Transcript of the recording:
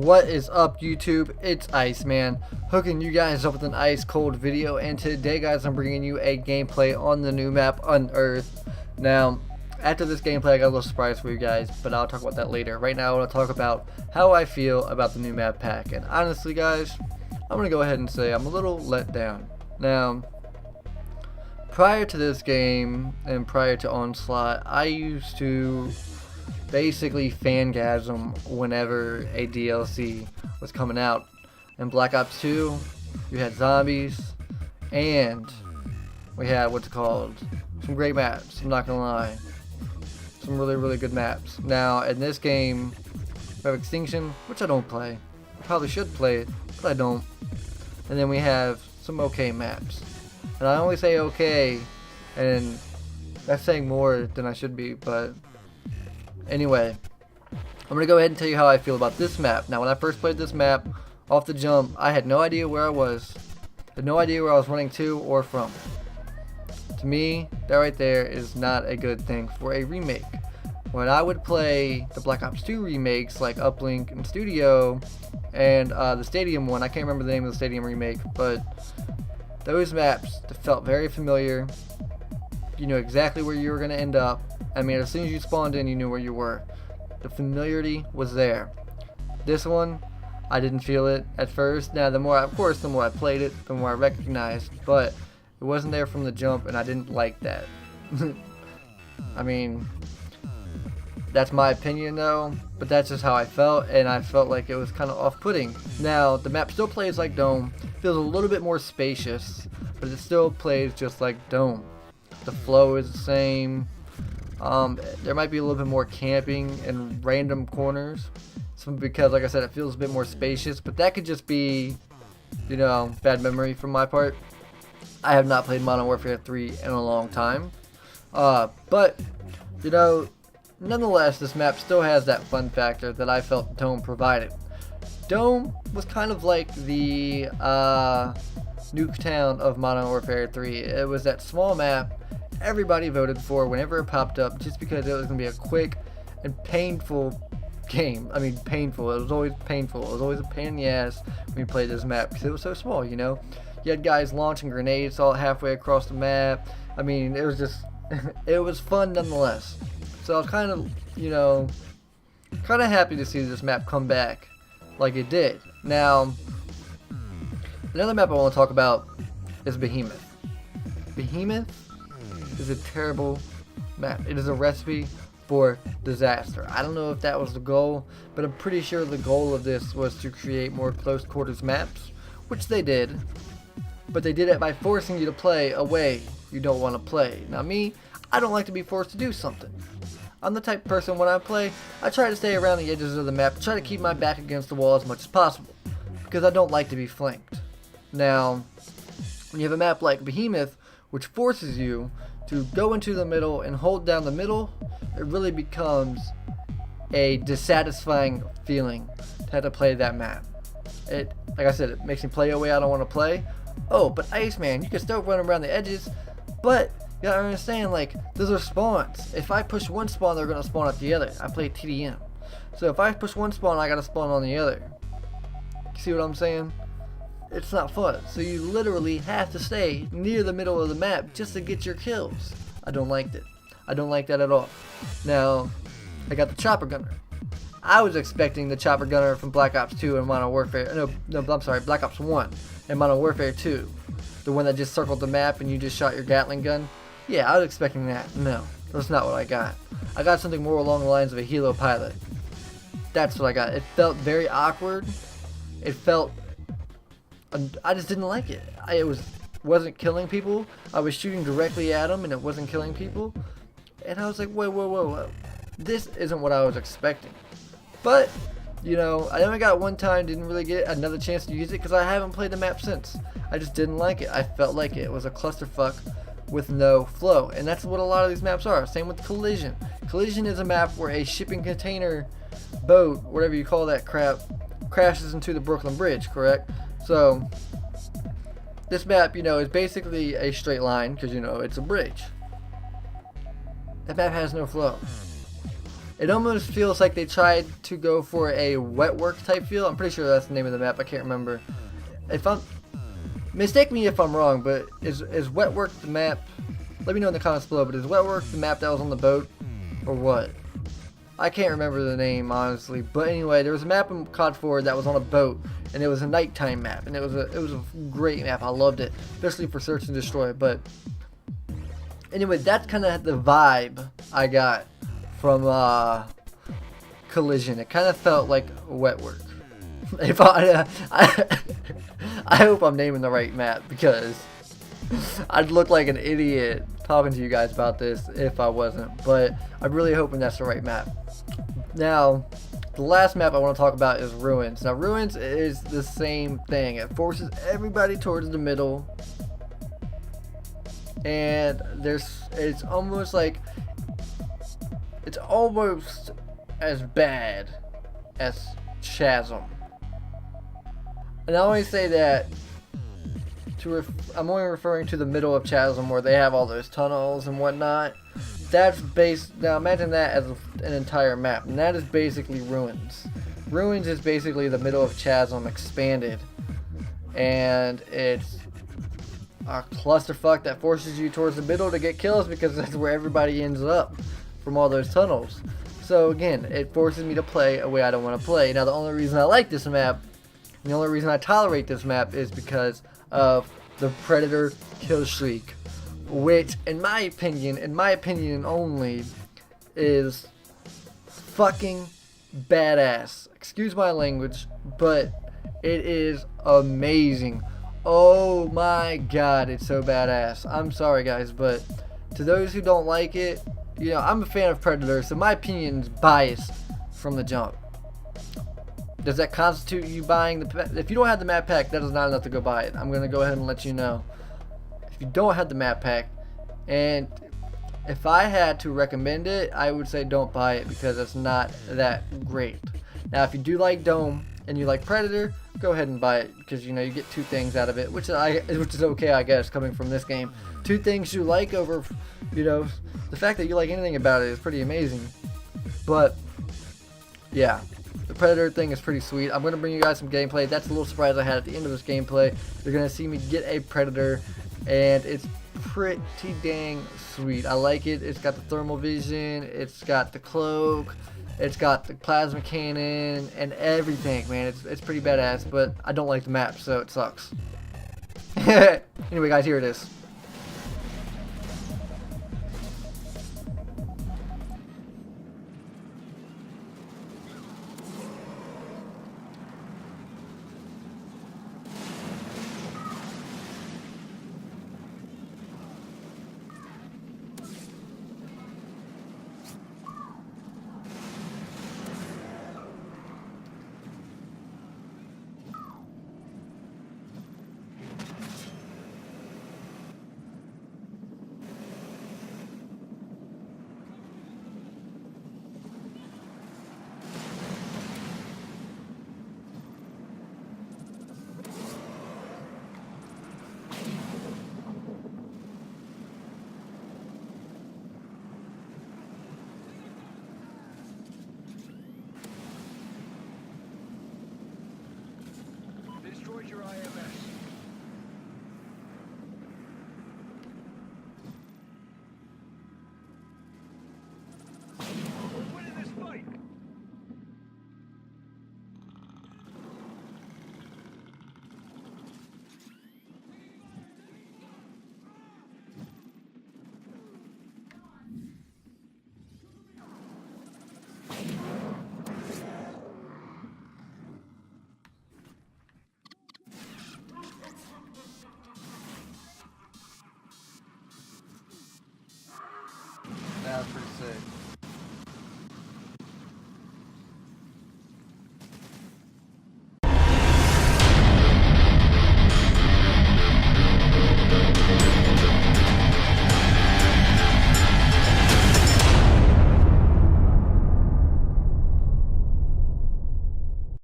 What is up, YouTube? It's Iceman, hooking you guys up with an ice cold video, and today, guys, I'm bringing you a gameplay on the new map Unearthed. Now, after this gameplay, I got a little surprise for you guys, but I'll talk about that later. Right now, I want to talk about how I feel about the new map pack, and honestly, guys, I'm going to go ahead and say I'm a little let down. Now, prior to this game, and prior to Onslaught, I used to basically fangasm whenever a DLC was coming out. In Black Ops 2, you had zombies, and we had what's it called, some great maps, I'm not gonna lie. Some really good maps. Now, in this game, we have Extinction, which I don't play. I probably should play it, but I don't. And then we have some okay maps. And I only say okay, and that's saying more than I should be, but anyway, I'm going to go ahead and tell you how I feel about this map. Now, when I first played this map, off the jump, I had no idea where I was. I had no idea where I was running to or from. To me, that right there is not a good thing for a remake. When I would play the Black Ops 2 remakes like Uplink and Studio and the Stadium one, I can't remember the name of the Stadium remake, but those maps felt very familiar. You knew exactly where you were going to end up. I mean, as soon as you spawned in, you knew where you were. The familiarity was there. This one, I didn't feel it at first. Now, the more I played it, the more I recognized, but it wasn't there from the jump, and I didn't like that. I mean, that's my opinion though, but that's just how I felt, and I felt like it was kind of off-putting. Now, the map still plays like Dome, feels a little bit more spacious, but it still plays just like Dome. The flow is the same. There might be a little bit more camping in random corners, because like I said, it feels a bit more spacious, but that could just be, you know, bad memory from my part. I have not played Modern Warfare 3 in a long time, but you know, nonetheless, this map still has that fun factor that I felt Dome provided. Dome was kind of like the Nuketown of Modern Warfare 3. It was that small map everybody voted for whenever it popped up, just because it was going to be a quick and painful game. I mean, painful. It was always painful. It was always a pain in the ass when you played this map, because it was so small, you know. You had guys launching grenades all halfway across the map. I mean, it was just, it was fun nonetheless. So I was kind of, you know, kind of happy to see this map come back like it did. Now, another map I want to talk about is Behemoth. Behemoth is a terrible map. It is a recipe for disaster. I don't know if that was the goal, but I'm pretty sure the goal of this was to create more close quarters maps, which they did, but they did it by forcing you to play a way you don't want to play. Now me, I don't like to be forced to do something. I'm the type of person, when I play, I try to stay around the edges of the map, try to keep my back against the wall as much as possible, because I don't like to be flanked. Now, when you have a map like Behemoth, which forces you to go into the middle and hold down the middle, it really becomes a dissatisfying feeling to have to play that map. It, like I said, it makes me play a way I don't want to play. Oh, but Iceman, you can still run around the edges, but you gotta understand, like, those are spawns. If I push one spawn, they're gonna spawn at the other. I play TDM. So if I push one spawn, I gotta spawn on the other. You see what I'm saying? It's not fun. So you literally have to stay near the middle of the map just to get your kills. I don't like it. I don't like that at all. Now, I got the chopper gunner. I was expecting the chopper gunner from Black Ops 2 and Modern Warfare. No, I'm sorry, Black Ops 1 and Modern Warfare 2. The one that just circled the map and you just shot your Gatling gun. Yeah, I was expecting that. No, that's not what I got. I got something more along the lines of a helo pilot. That's what I got. It felt very awkward. It felt, I just didn't like it. It wasn't killing people. I was shooting directly at them and it wasn't killing people. And I was like, whoa. This isn't what I was expecting. But, you know, I only got it one time, didn't really get another chance to use it because I haven't played the map since. I just didn't like it. I felt like it was a clusterfuck with no flow. And that's what a lot of these maps are. Same with Collision. Collision is a map where a shipping container boat, whatever you call that crap, crashes into the Brooklyn Bridge, correct? So, this map, you know, is basically a straight line because, you know, it's a bridge. That map has no flow. It almost feels like they tried to go for a wet work type feel. I'm pretty sure that's the name of the map. I can't remember. If I'm mistake me if I'm wrong, but is wet work the map? Let me know in the comments below. But is wet work the map that was on the boat, or what? I can't remember the name honestly. But anyway, there was a map in COD 4 that was on a boat, and it was a nighttime map, and it was a great map. I loved it, especially for search and destroy. But anyway, that's kind of the vibe I got from Collision. It kind of felt like wet work. If I hope I'm naming the right map, because I'd look like an idiot talking to you guys about this if I wasn't. But I'm really hoping that's the right map. Now, the last map I want to talk about is Ruins. Now, Ruins is the same thing. It forces everybody towards the middle, and it's almost as bad as Chasm. And I only say that I'm only referring to the middle of Chasm, where they have all those tunnels and whatnot. Now imagine that as an entire map, and that is basically Ruins. Ruins is basically the middle of Chasm expanded, and it's a clusterfuck that forces you towards the middle to get kills, because that's where everybody ends up from all those tunnels. So again, it forces me to play a way I don't want to play. Now, the only reason I like this map, the only reason I tolerate this map, is because of the Predator kill streak, which in my opinion only, is fucking badass. Excuse my language, but it is amazing. Oh my god, it's so badass. I'm sorry guys, but to those who don't like it, you know, I'm a fan of Predator, so my opinion is biased from the jump. Does that constitute you buying the... If you don't have the map pack, that is not enough to go buy it. I'm going to go ahead and let you know. If you don't have the map pack, and if I had to recommend it, I would say don't buy it, because it's not that great. Now, if you do like Dome and you like Predator, go ahead and buy it, because, you know, you get two things out of it, which is okay, I guess, coming from this game. Two things you like over, you know, the fact that you like anything about it is pretty amazing. But, yeah. The Predator thing is pretty sweet. I'm going to bring you guys some gameplay. That's a little surprise I had at the end of this gameplay. You're going to see me get a Predator, and it's pretty dang sweet. I like it. It's got the thermal vision, it's got the cloak, it's got the plasma cannon, and everything, man. It's pretty badass, but I don't like the map, so it sucks. Anyway, guys, here it is.